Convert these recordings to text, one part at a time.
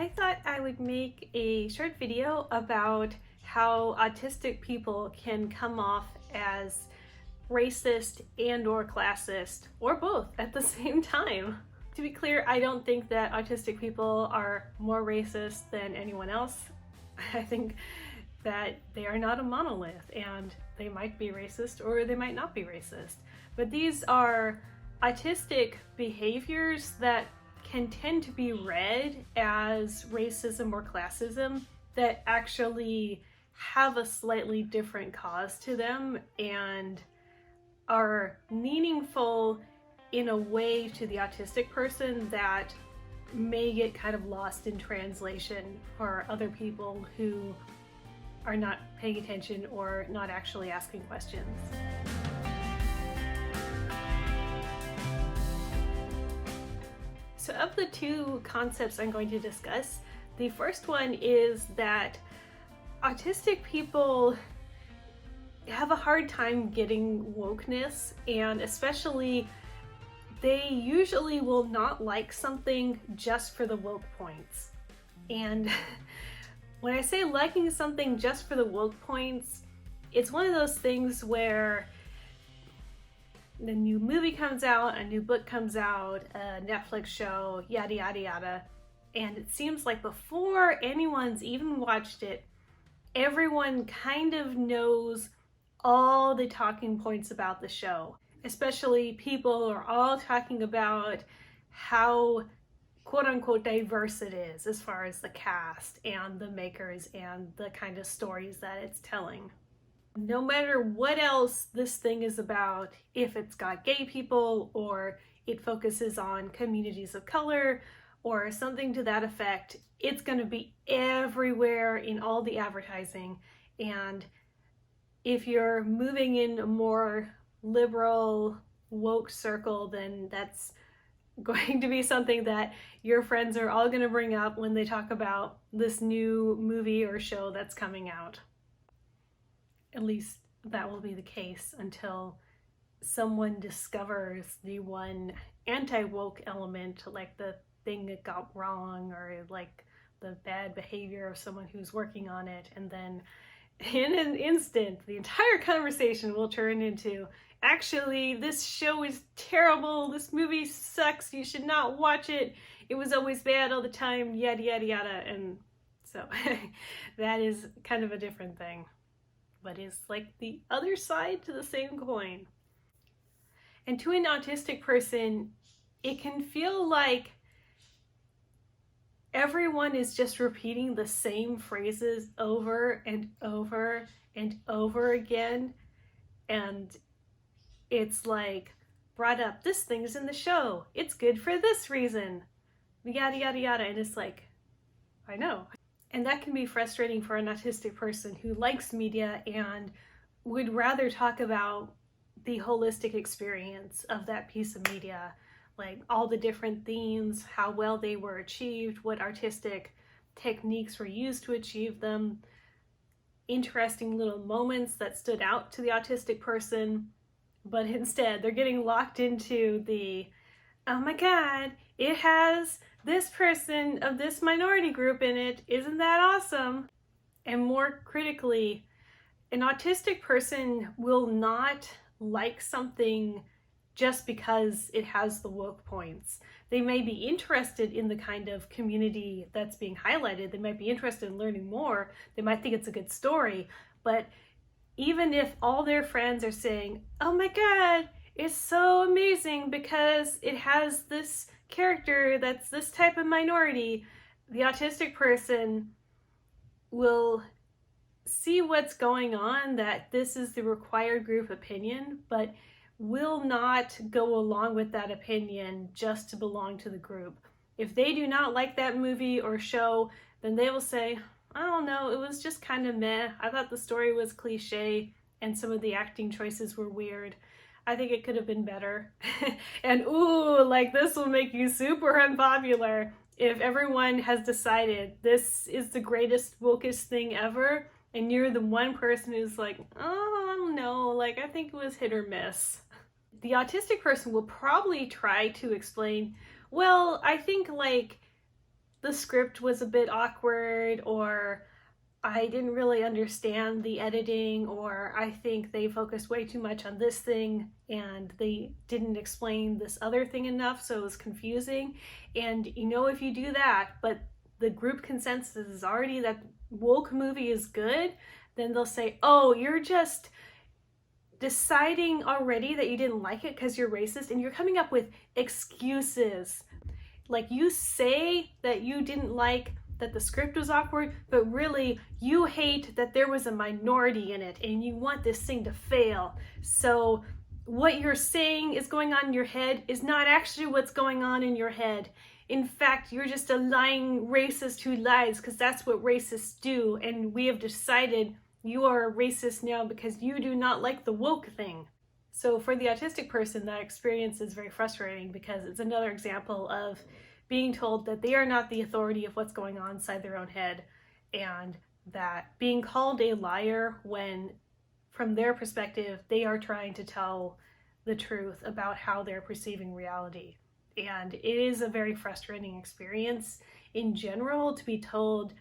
I thought I would make a short video about how autistic people can come off as racist and or classist, or both at the same time. To be clear, I don't think that autistic people are more racist than anyone else. I think that they are not a monolith and they might be racist or they might not be racist. But these are autistic behaviors that can tend to be read as racism or classism that actually have a slightly different cause to them and are meaningful in a way to the autistic person that may get kind of lost in translation for other people who are not paying attention or not actually asking questions. So of the two concepts I'm going to discuss, the first one is that autistic people have a hard time getting wokeness, and especially they usually will not like something just for the woke points. And when I say liking something just for the woke points, it's one of those things where the new movie comes out, a new book comes out, a Netflix show, yada yada yada, and it seems like before anyone's even watched it, everyone kind of knows all the talking points about the show. Especially people are all talking about how quote-unquote diverse it is as far as the cast and the makers and the kind of stories that it's telling. No matter what else this thing is about, if it's got gay people or it focuses on communities of color or something to that effect, it's going to be everywhere in all the advertising. And if you're moving in a more liberal, woke circle, then that's going to be something that your friends are all going to bring up when they talk about this new movie or show that's coming out. At least that will be the case until someone discovers the one anti-woke element, like the thing that got wrong or like the bad behavior of someone who's working on it, and then in an instant the entire conversation will turn into, actually this show is terrible, this movie sucks, you should not watch it, it was always bad all the time, yada yada yada. And so that is kind of a different thing, but is like the other side to the same coin. And to an autistic person, it can feel like everyone is just repeating the same phrases over and over and over again. And it's like brought up, this thing's in the show, it's good for this reason, yada yada yada. And it's like, I know. And that can be frustrating for an autistic person who likes media and would rather talk about the holistic experience of that piece of media, like all the different themes, how well they were achieved, what artistic techniques were used to achieve them, interesting little moments that stood out to the autistic person. But instead, they're getting locked into the, oh my God, it has this person of this minority group in it, isn't that awesome? And more critically, an autistic person will not like something just because it has the woke points. They may be interested in the kind of community that's being highlighted, they might be interested in learning more, they might think it's a good story, but even if all their friends are saying, oh my God, it's so amazing because it has this character that's this type of minority, the autistic person will see what's going on, that this is the required group opinion, but will not go along with that opinion just to belong to the group. If they do not like that movie or show, then they will say, I don't know, it was just kind of meh. I thought the story was cliche and some of the acting choices were weird. I think it could have been better. And ooh, like this will make you super unpopular if everyone has decided this is the greatest, wokest thing ever, and you're the one person who's like, oh, I don't know, like I think it was hit or miss. The autistic person will probably try to explain, well, I think like the script was a bit awkward, or I didn't really understand the editing, or I think they focused way too much on this thing and they didn't explain this other thing enough, so it was confusing. And if you do that, but the group consensus is already that woke movie is good, then they'll say, oh, you're just deciding already that you didn't like it because you're racist, and you're coming up with excuses. Like, you say that you didn't like that the script was awkward, but really you hate that there was a minority in it and you want this thing to fail. So what you're saying is going on in your head is not actually what's going on in your head. In fact, you're just a lying racist who lies, because that's what racists do, and we have decided you are a racist now because you do not like the woke thing. So for the autistic person, that experience is very frustrating, because it's another example of being told that they are not the authority of what's going on inside their own head, and that being called a liar when, from their perspective, they are trying to tell the truth about how they're perceiving reality. And it is a very frustrating experience in general to be told,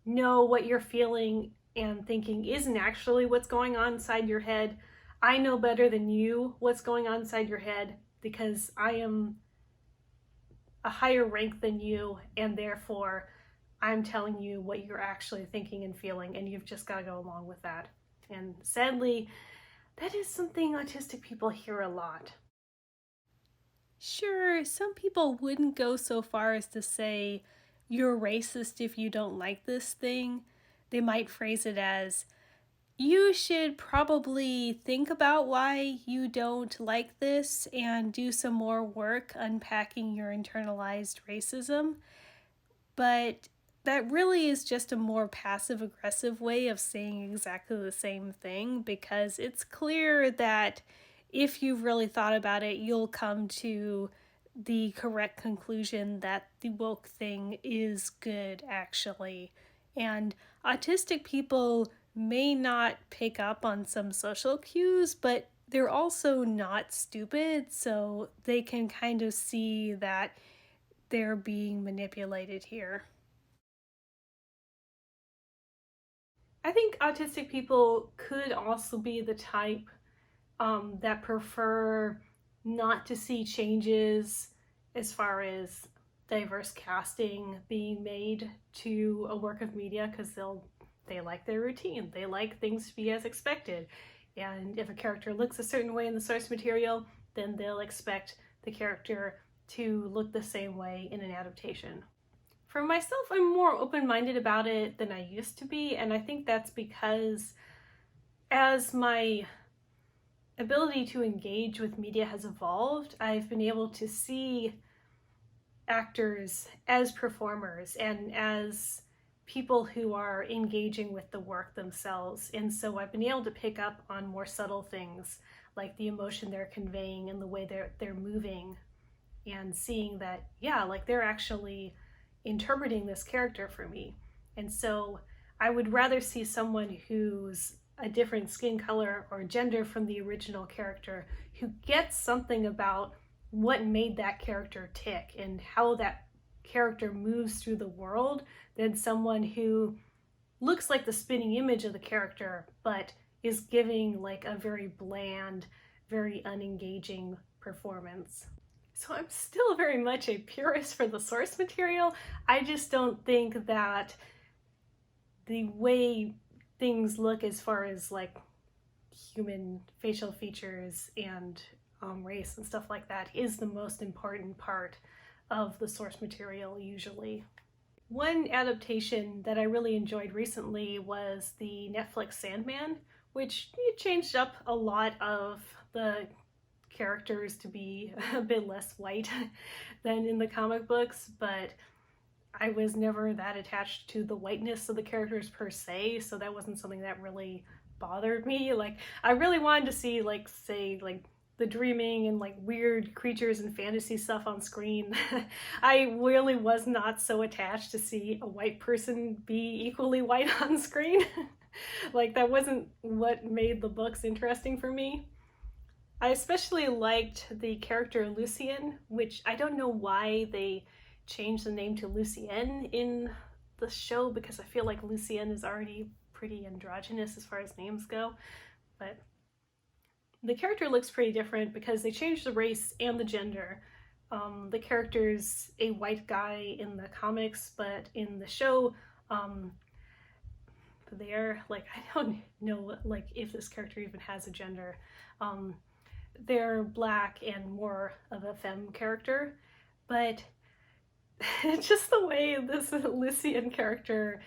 no, what you're feeling and thinking isn't actually what's going on inside your head. I know better than you what's going on inside your head, because I am a higher rank than you, and therefore I'm telling you what you're actually thinking and feeling, and you've just got to go along with that. And sadly, that is something autistic people hear a lot. Sure, some people wouldn't go so far as to say, you're racist if you don't like this thing. They might phrase it as, you should probably think about why you don't like this and do some more work unpacking your internalized racism. But that really is just a more passive-aggressive way of saying exactly the same thing, because it's clear that if you've really thought about it, you'll come to the correct conclusion that the woke thing is good, actually. And autistic people may not pick up on some social cues, but they're also not stupid, so they can kind of see that they're being manipulated here. I think autistic people could also be the type that prefer not to see changes as far as diverse casting being made to a work of media, because they like their routine. They like things to be as expected. And if a character looks a certain way in the source material, then they'll expect the character to look the same way in an adaptation. For myself, I'm more open-minded about it than I used to be, and I think that's because as my ability to engage with media has evolved, I've been able to see actors as performers and as people who are engaging with the work themselves. And so I've been able to pick up on more subtle things, like the emotion they're conveying and the way they're moving, and seeing that, yeah, like they're actually interpreting this character for me. And so I would rather see someone who's a different skin color or gender from the original character, who gets something about what made that character tick and how that character moves through the world, than someone who looks like the spinning image of the character but is giving like a very bland, very unengaging performance. So I'm still very much a purist for the source material. I just don't think that the way things look as far as like human facial features and race and stuff like that is the most important part of the source material usually. One adaptation that I really enjoyed recently was the Netflix Sandman, which changed up a lot of the characters to be a bit less white than in the comic books, but I was never that attached to the whiteness of the characters per se, so that wasn't something that really bothered me. Like, I really wanted to see, like, say, like, the dreaming and like weird creatures and fantasy stuff on screen. I really was not so attached to see a white person be equally white on screen. Like, that wasn't what made the books interesting for me. I especially liked the character Lucian, which I don't know why they change the name to Lucienne in the show because I feel like Lucienne is already pretty androgynous as far as names go. But the character looks pretty different because they changed the race and the gender. The character's a white guy in the comics, but in the show, they're like, I don't know like if this character even has a gender. They're black and more of a femme character, but just the way this Lucian character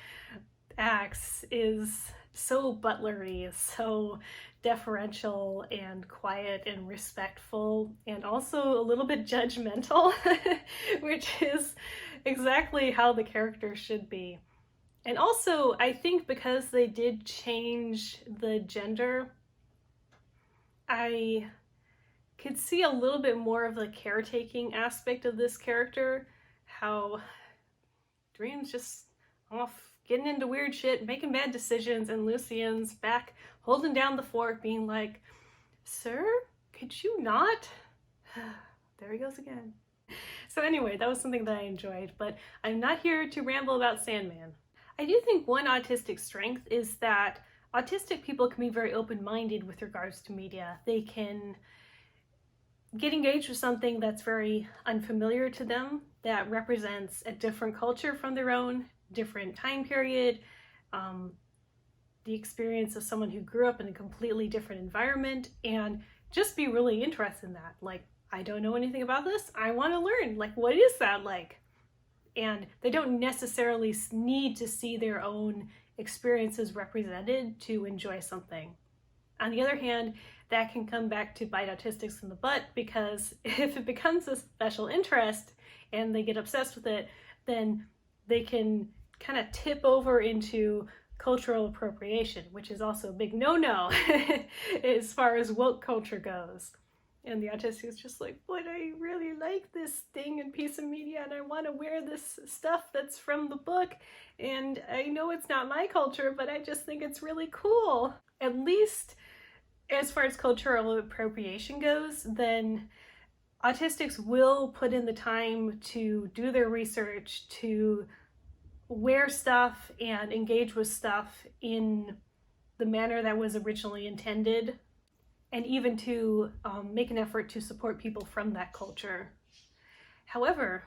acts is so butlery, so deferential and quiet and respectful, and also a little bit judgmental, which is exactly how the character should be. And also, I think because they did change the gender, I could see a little bit more of the caretaking aspect of this character, how Dream's just off getting into weird shit, making bad decisions, and Lucien's back holding down the fort being like, sir, could you not? There he goes again. So anyway, that was something that I enjoyed, but I'm not here to ramble about Sandman. I do think one autistic strength is that autistic people can be very open-minded with regards to media. They can get engaged with something that's very unfamiliar to them, that represents a different culture from their own, different time period, the experience of someone who grew up in a completely different environment, and just be really interested in that. Like, I don't know anything about this, I want to learn, like, what is that like? And they don't necessarily need to see their own experiences represented to enjoy something. On the other hand, that can come back to bite autistics in the butt, because if it becomes a special interest and they get obsessed with it, then they can kind of tip over into cultural appropriation, which is also a big no-no as far as woke culture goes. And the autistic is just like, but I really like this thing and piece of media, and I want to wear this stuff that's from the book, and I know it's not my culture, but I just think it's really cool. At least as far as cultural appropriation goes, then autistics will put in the time to do their research, to wear stuff and engage with stuff in the manner that was originally intended, and even to make an effort to support people from that culture. However,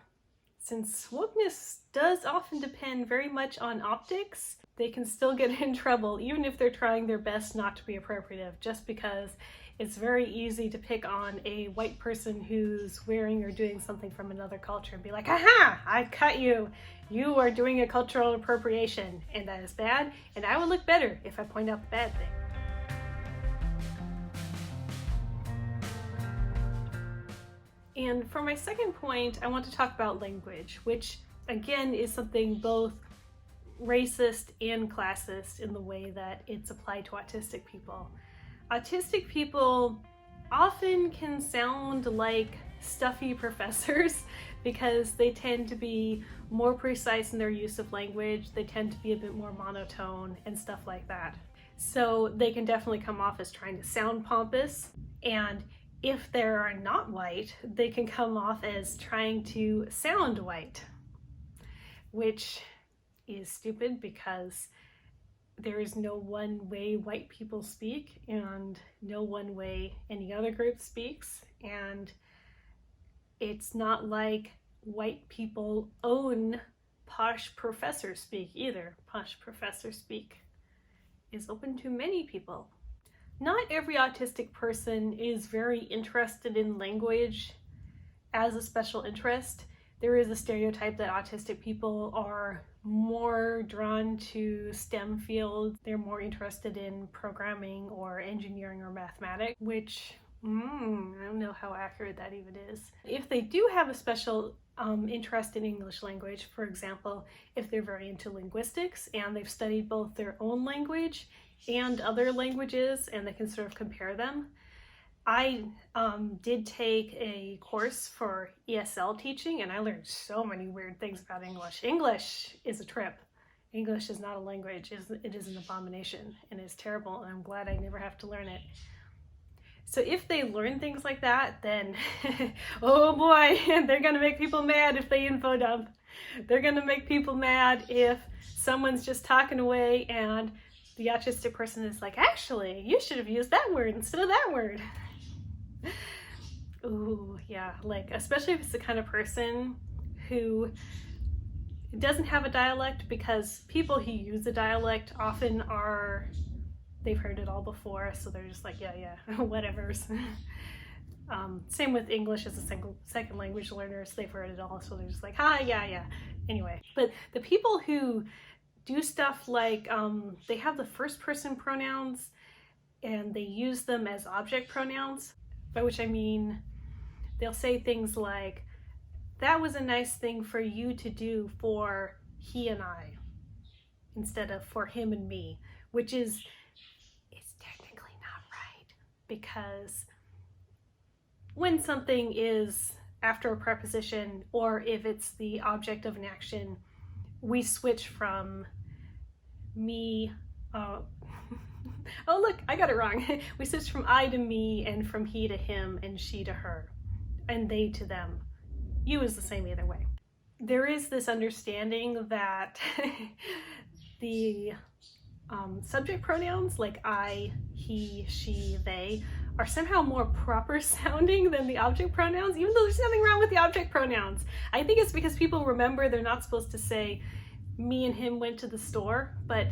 since wokeness does often depend very much on optics, they can still get in trouble even if they're trying their best not to be appropriative, just because it's very easy to pick on a white person who's wearing or doing something from another culture and be like, aha, I caught you. You are doing a cultural appropriation, and that is bad, and I will look better if I point out the bad thing. And for my second point, I want to talk about language, which again is something both racist and classist in the way that it's applied to autistic people. Autistic people often can sound like stuffy professors because they tend to be more precise in their use of language, they tend to be a bit more monotone and stuff like that. So they can definitely come off as trying to sound pompous, and if they're not white, they can come off as trying to sound white, which is stupid because there is no one way white people speak and no one way any other group speaks, and it's not like white people own posh professor speak either. Posh professor speak is open to many people. Not every autistic person is very interested in language as a special interest. There is a stereotype that autistic people are more drawn to STEM fields. They're more interested in programming or engineering or mathematics, which I don't know how accurate that even is. If they do have a special interest in English language, for example, if they're very into linguistics and they've studied both their own language and other languages and they can sort of compare them. I did take a course for ESL teaching, and I learned so many weird things about English. English is a trip. English is not a language. It is an abomination, and it's terrible, and I'm glad I never have to learn it. So if they learn things like that, then oh boy, they're gonna make people mad if they info dump. They're gonna make people mad if someone's just talking away and the autistic person is like, actually, you should have used that word instead of that word. Ooh, yeah, like especially if it's the kind of person who doesn't have a dialect, because people who use a dialect often are, they've heard it all before, so they're just like, yeah, whatever's. Same with English as a second language learners, they've heard it all, so they're just like, yeah. Anyway, but the people who do stuff like they have the first person pronouns and they use them as object pronouns, by which I mean they'll say things like, that was a nice thing for you to do for he and I, instead of for him and me, which is, it's technically not right, because when something is after a preposition, or if it's the object of an action, we switch from me, oh look, I got it wrong. We switch from I to me, and from he to him, and she to her, and they to them. You is the same either way. There is this understanding that the subject pronouns like I, he, she, they are somehow more proper sounding than the object pronouns, even though there's nothing wrong with the object pronouns. I think it's because people remember they're not supposed to say me and him went to the store, but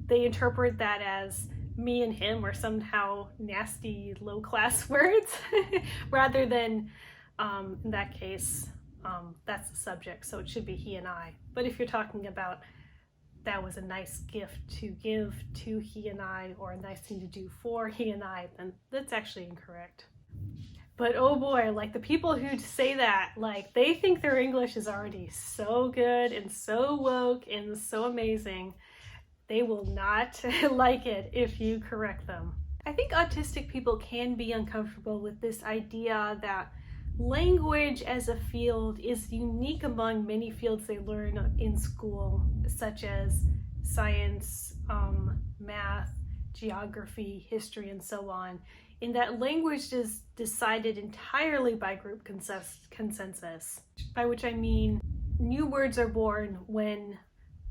they interpret that as me and him are somehow nasty low-class words rather than in that case that's the subject, so it should be he and I. But if you're talking about that was a nice gift to give to he and I, or a nice thing to do for he and I, then that's actually incorrect. But oh boy, like the people who say that, like they think their English is already so good and so woke and so amazing, they will not like it if you correct them. I think autistic people can be uncomfortable with this idea that language as a field is unique among many fields they learn in school, such as science, math, geography, history, and so on, in that language is decided entirely by group consensus, by which I mean new words are born when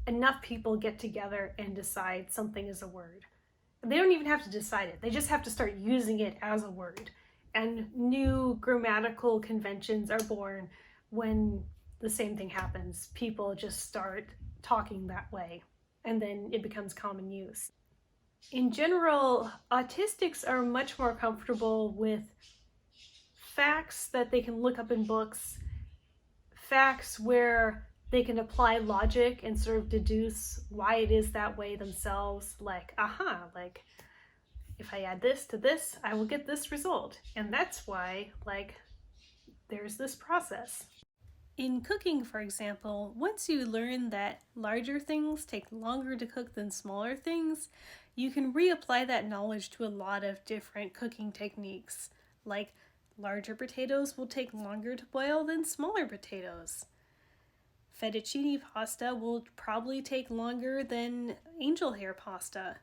enough people get together and decide something is a word. They don't even have to decide it, they just have to start using it as a word. And new grammatical conventions are born when the same thing happens. People just start talking that way, and then it becomes common use. In general, autistics are much more comfortable with facts that they can look up in books, facts where they can apply logic and sort of deduce why it is that way themselves, like, like, if I add this to this, I will get this result. And that's why, like, there's this process. In cooking, for example, once you learn that larger things take longer to cook than smaller things, you can reapply that knowledge to a lot of different cooking techniques. Like, larger potatoes will take longer to boil than smaller potatoes. Fettuccine pasta will probably take longer than angel hair pasta.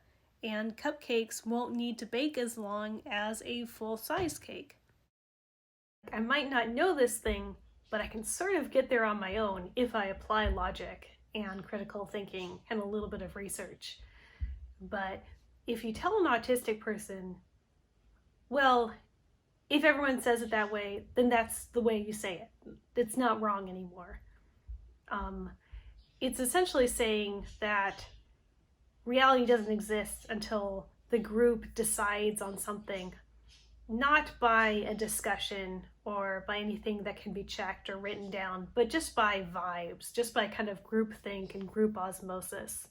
And cupcakes won't need to bake as long as a full-size cake. I might not know this thing, but I can sort of get there on my own if I apply logic and critical thinking and a little bit of research. But if you tell an autistic person, well, if everyone says it that way, then that's the way you say it. It's not wrong anymore. It's essentially saying that reality doesn't exist until the group decides on something, not by a discussion or by anything that can be checked or written down, but just by vibes, just by kind of groupthink and group osmosis.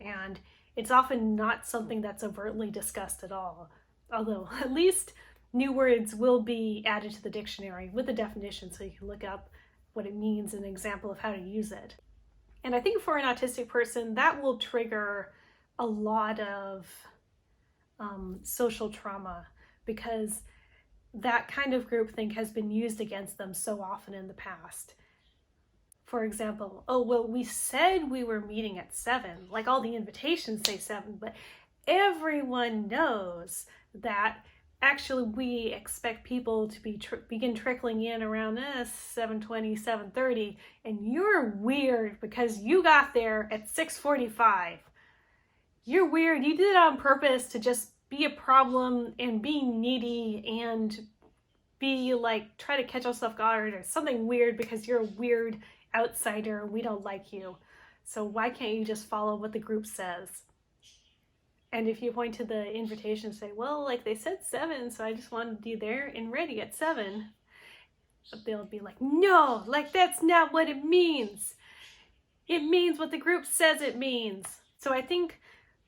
And it's often not something that's overtly discussed at all, although at least new words will be added to the dictionary with a definition so you can look up what it means and an example of how to use it. And I think for an autistic person, that will trigger a lot of social trauma, because that kind of groupthink has been used against them so often in the past. For example, oh, well, we said we were meeting at 7, like all the invitations say 7, but everyone knows that actually we expect people to begin trickling in around 7:20, 7:30, and you're weird because you got there at 6:45. You're weird. You did it on purpose to just be a problem and be needy and be like, try to catch us off guard or something weird because you're a weird outsider and we don't like you. So why can't you just follow what the group says? And if you point to the invitation and say, well, like they said 7, so I just wanted to be there and ready at 7. They'll be like, no, like that's not what it means. It means what the group says it means. So I think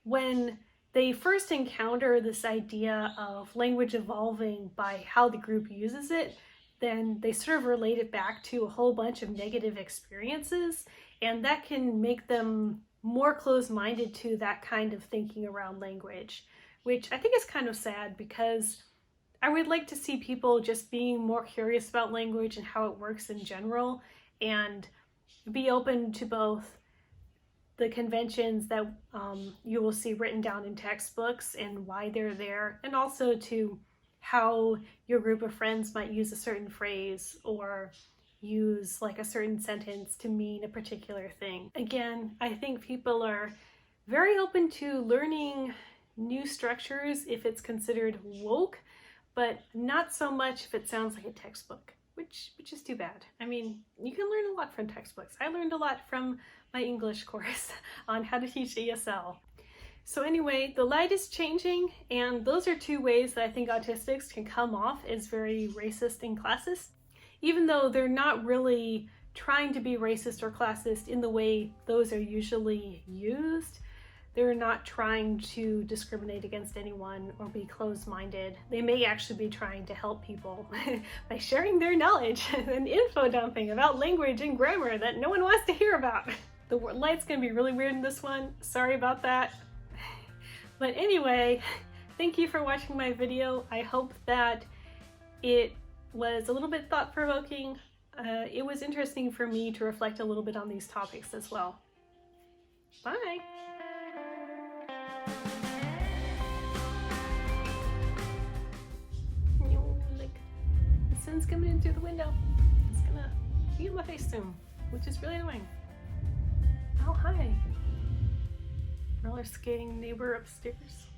when they first encounter this idea of language evolving by how the group uses it, then they sort of relate it back to a whole bunch of negative experiences, and that can make them more closed-minded to that kind of thinking around language, which I think is kind of sad because I would like to see people just being more curious about language and how it works in general, and be open to both the conventions that you will see written down in textbooks and why they're there, and also to how your group of friends might use a certain phrase or use like a certain sentence to mean a particular thing. Again, I think people are very open to learning new structures if it's considered woke, but not so much if it sounds like a textbook, which is too bad. I mean, you can learn a lot from textbooks. I learned a lot from my English course on how to teach ESL. So anyway, the light is changing, and those are 2 ways that I think autistics can come off as very racist and classist, even though they're not really trying to be racist or classist in the way those are usually used. They're not trying to discriminate against anyone or be closed-minded. They may actually be trying to help people by sharing their knowledge and info dumping about language and grammar that no one wants to hear about. The light's gonna be really weird in this one. Sorry about that. But anyway, thank you for watching my video. I hope that it was a little bit thought-provoking. It was interesting for me to reflect a little bit on these topics as well. Bye! Like, the sun's coming in through the window. It's gonna be in my face soon, which is really annoying. Oh, hi. Roller skating neighbor upstairs.